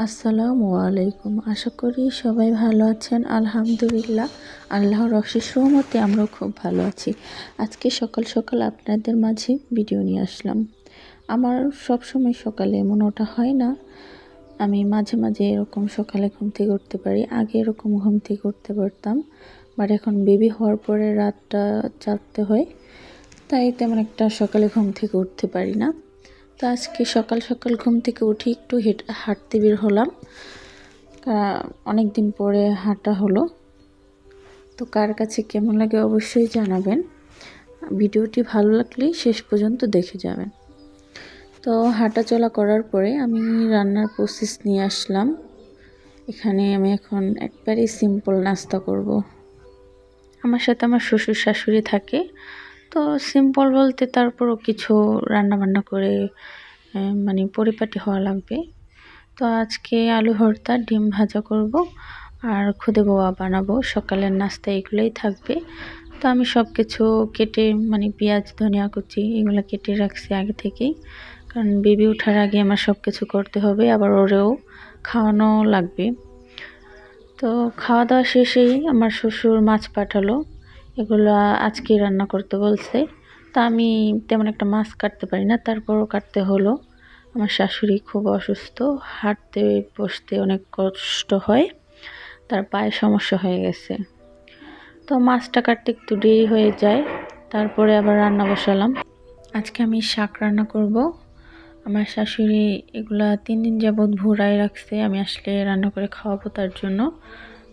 আসসালামু আলাইকুম। আশা করি সবাই ভালো আছেন। আলহামদুলিল্লাহ, আল্লাহর অশেষ রহমতে আমরাও খুব ভালো আছি। আজকে সকাল সকাল আপনাদের মাঝে ভিডিও নিয়ে আসলাম। আমার সবসময় সকালে এমন ওঠা হয় না। আমি মাঝে মাঝে এরকম সকালে ঘুম থেকে উঠতে পারি। আগে এরকম ঘুম থেকে উঠতে পারতাম, বাট এখন বেবি হওয়ার পরে রাতটা জাগতে হয়, তাই তেমন একটা সকালে ঘুম থেকে উঠতে পারি না। তো আজকে সকাল সকাল ঘুম থেকে উঠে একটু হাঁটতে বের হলাম। অনেক দিন পরে হাঁটা হলো। তো কার কাছে কেমন লাগে অবশ্যই জানাবেন। ভিডিওটি ভালো লাগলে শেষ পর্যন্ত দেখে যাবেন। তো হাঁটা চলা করার পরে আমি রান্নার প্রসেস নিয়ে আসলাম। এখানে আমি এখন একবারেই সিম্পল নাস্তা করব। আমার সাথে আমার শ্বশুর শাশুড়ি থাকে, তো সিম্পল বলতে তারপরও কিছু রান্না বান্না করে মানে পরিপাটি হওয়া লাগবে। তো আজকে আলু ভর্তা, ডিম ভাজা করব আর খুদে বড়া বানাবো। সকালের নাস্তা এগুলোই থাকবে। তো আমি সব কিছু কেটে মানে পেঁয়াজ, ধনিয়া কুচি এগুলো কেটে রাখছি আগে থেকেই, কারণ বেবি ওঠার আগে আমার সব কিছু করতে হবে, আবার ওরেও খাওয়ানো লাগবে। তো খাওয়া দাওয়া শেষেই আমার শ্বশুর মাছ পাঠালো, এগুলো আজকে রান্না করতে বলছে। তা আমি তেমন একটা মাছ কাটতে পারি না, তারপরও কাটতে হলো। আমার শাশুড়ি খুব অসুস্থ, হাঁটতে বসতে অনেক কষ্ট হয়, তার পায়ে সমস্যা হয়ে গেছে। তো মাছটা কাটতে একটু দেরি হয়ে যায়, তারপরে আবার রান্না বসালাম। আজকে আমি শাক রান্না করব। আমার শাশুড়ি এগুলা 3 দিন যাবৎ ভুরাই রাখছে, আমি আসলে রান্না করে খাওয়াবো তার জন্য।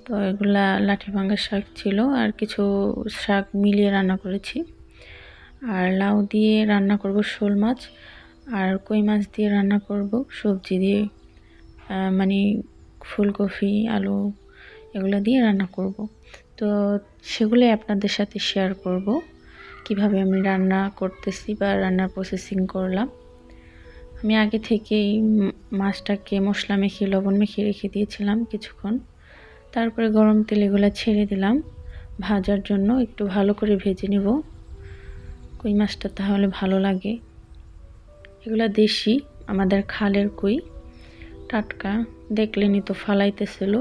তো এগুলা লাঠি ভাঙা শাক ছিল, আর কিছু শাক মিলিয়ে রান্না করেছি। আর লাউ দিয়ে রান্না করব শোল মাছ, আর কই মাছ দিয়ে রান্না করব সবজি দিয়ে, মানে ফুলকপি, আলু এগুলো দিয়ে রান্না করব। তো সেগুলোই আপনাদের সাথে শেয়ার করব, কিভাবে আমি রান্না করতেছি বা রান্নার প্রসেসিং করলাম। আমি আগে থেকেই মাছটাকে মশলা মেখে লবণ মেখে রেখে দিয়েছিলাম কিছুক্ষণ। তারপরে গরম তেলে এগুলো ছেড়ে দিলাম ভাজার জন্য। একটু ভালো করে ভেজে নেব কই মাছটা, তাহলে ভালো লাগে। এগুলা দেশি, আমাদের খালের কই, টাটকা, দেখলেনি তো ফালাইতেছিল।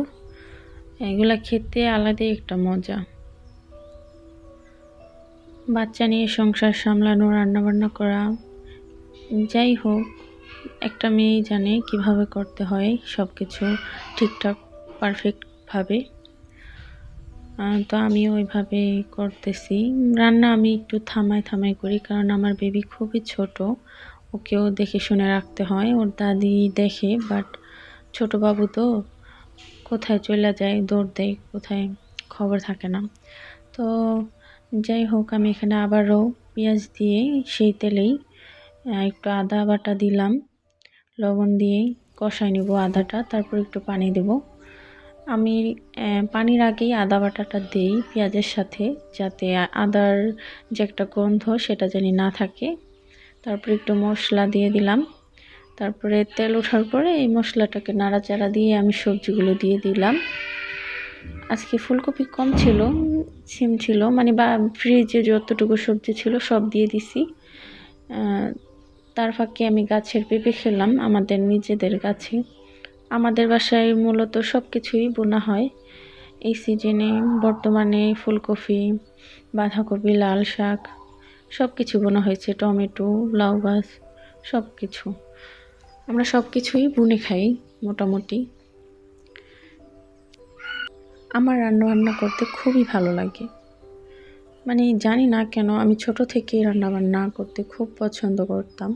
এগুলা খেতে আলাদাই একটা মজা। বাচ্চা নিয়ে সংসার সামলানো, রান্নাবান্না করা, যাই হোক, একটা মেয়েই জানে কিভাবে করতে হয় সব কিছু ঠিকঠাক পারফেক্টভাবে। তো আমি ওইভাবে করতেছি রান্না। আমি একটু থামাই থামাই করি, কারণ আমার বেবি খুবই ছোট, ওকেও দেখে শুনে রাখতে হয়। ওর দাদি দেখে, বাট ছোট বাবু তো কোথায় চলে যায়, দৌড় দেয়, কোথায় খবর থাকে না। তো যাই হোক, আমি এখানে আবারও পেঁয়াজ দিয়ে সেই তেলেই একটু আদা বাটা দিলাম, লবণ দিয়ে কষাই নেব আদাটা, তারপর একটু পানি দেব। আমি পানির আগেই আদা বাটাটা দিই পেঁয়াজের সাথে, যাতে আদার যে একটা গন্ধ সেটা জানি না থাকে। তারপর একটু মশলা দিয়ে দিলাম। তারপরে তেল ওঠার পরে এই মশলাটাকে নাড়াচাড়া দিয়ে আমি সবজিগুলো দিয়ে দিলাম। আজকে ফুলকপি কম ছিল, সিম ছিল, মানে বা ফ্রিজে যতটুকু সবজি ছিল সব দিয়ে দিছি। তার ফাঁকে আমি গাছের পেঁপে খেলাম, আমাদের নিজেদের গাছে। আমাদের বাসায় মূলত সব কিছুই বোনা হয় এই সিজনে। বর্তমানে ফুলকপি, বাঁধাকপি, লাল শাক সব কিছু বোনা হয়েছে, টমেটো, লাউ গাছ, সব কিছু। আমরা সব কিছুই বুনে খাই মোটামুটি। আমার রান্নাবান্না করতে খুবই ভালো লাগে, মানে জানি না কেন, আমি ছোট থেকেই রান্নাবান্না করতে খুব পছন্দ করতাম।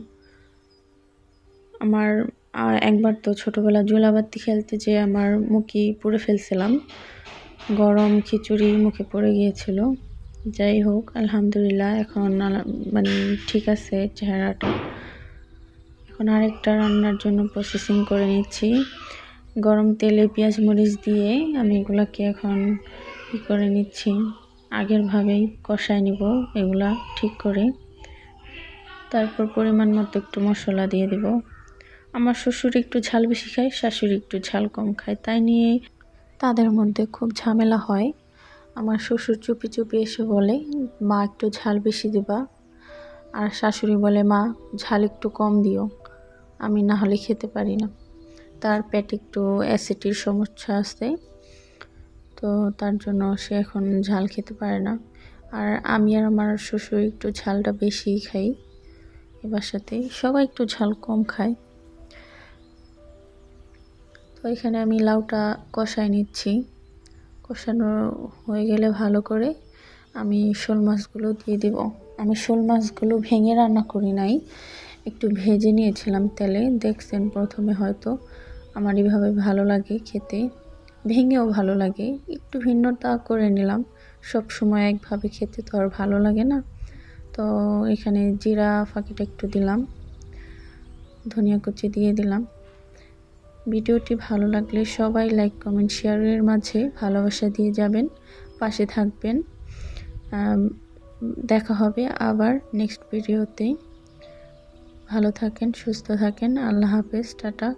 আমার একবার তো ছোটোবেলা জোলাবাতি খেলতে যেয়ে আমার মুখে পুড়ে ফেলছিলাম, গরম খিচুড়ি মুখে পড়ে গিয়েছিল। যাই হোক, আলহামদুলিল্লাহ এখন মানে ঠিক আছে চেহারাটা। এখন আরেকটা রান্নার জন্য প্রসেসিং করে নিচ্ছি। গরম তেলে পেঁয়াজ মরিচ দিয়ে আমি এগুলাকে এখন করে নিচ্ছি, আগেরভাবেই কষায় নিব এগুলা ঠিক করে। তারপর পরিমাণ মতো একটু মশলা দিয়ে দেব। আমার শ্বশুর একটু ঝাল বেশি খায়, শাশুড়ি একটু ঝাল কম খায়, তাই নিয়ে তাদের মধ্যে খুব ঝামেলা হয়। আমার শ্বশুর চুপি চুপি এসে বলে, মা একটু ঝাল বেশি দিবা, আর শাশুড়ি বলে, মা ঝাল একটু কম দিও, আমি না হলে খেতে পারি না। তার পেটে একটু অ্যাসিডিটির সমস্যা আছে, তো তার জন্য সে এখন ঝাল খেতে পারে না। আর আমি আর আমার শ্বশুর একটু ঝালটা বেশিই খাই, এ বাসাতে সবাই একটু ঝাল কম খায়। তো এখানে আমি লাউটা কষায় নিচ্ছি। কষানো হয়ে গেলে ভালো করে আমি শোল মাছগুলো দিয়ে দেব। আমি শোল মাছগুলো ভেঙে রান্না করি নাই, একটু ভেজে নিয়েছিলাম তেলে। দেখছেন প্রথমে, হয়তো আমার এইভাবে ভালো লাগে খেতে, ভেঙেও ভালো লাগে। একটু ভিন্নতা করে নিলাম, সব সময় একভাবে খেতে তো আর ভালো লাগে না। তো এখানে জিরা ফাঁকিটা একটু দিলাম, ধনিয়া কুচি দিয়ে দিলাম। ভিডিওটি ভালো লাগলে সবাই লাইক কমেন্ট শেয়ারের মাঝে ভালোবাসা দিয়ে যাবেন, পাশে থাকবেন। দেখা হবে আবার নেক্সট ভিডিওতে। ভালো থাকেন, সুস্থ থাকেন। আল্লাহ হাফেজ, টাটা।